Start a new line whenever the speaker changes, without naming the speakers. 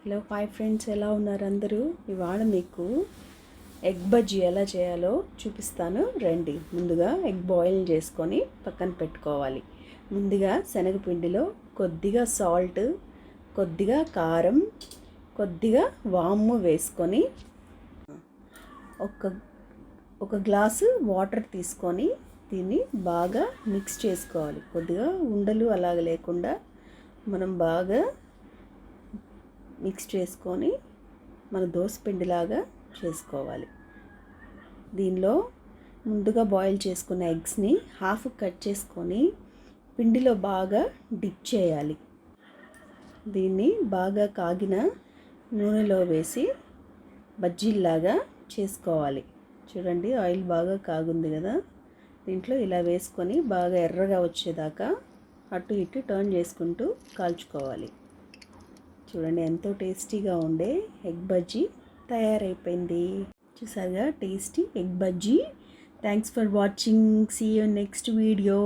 Hello hi friends, ఎలా ఉన్నారు అందరూ? ఇవాళ మీకు ఎగ్ బజ్జీ ఎలా చేయాలో చూపిస్తాను రండి. ముందుగా ఎగ్ బాయిల్ చేసుకొని పక్కన పెట్టుకోవాలి. ముందుగా శనగపిండిలో కొద్దిగా సాల్ట్, కొద్దిగా కారం, కొద్దిగా వాము వేసుకొని ఒక గ్లాసు వాటర్ తీసుకొని దీన్ని బాగా మిక్స్ చేసుకోవాలి. కొద్దిగా ఉండలు అలాగ లేకుండా మనం బాగా మిక్స్ చేసుకొని మన దోసపిండిలాగా చేసుకోవాలి. దీనిలో ముందుగా బాయిల్ చేసుకున్న ఎగ్స్ని హాఫ్ కట్ చేసుకొని పిండిలో బాగా డిప్ చేయాలి. దీన్ని బాగా కాగిన నూనెలో వేసి బజ్జీల్లాగా చేసుకోవాలి. చూడండి, ఆయిల్ బాగా కాగుంది కదా, దీంట్లో ఇలా వేసుకొని బాగా ఎర్రగా వచ్చేదాకా అటు ఇటు టర్న్ చేసుకుంటూ కాల్చుకోవాలి. చూడండి, ఎంతో టేస్టీగా ఉండే ఎగ్ బజ్జీ తయారైపోయింది. చూసారుగా tasty egg bajji. Thanks for watching. See you next video.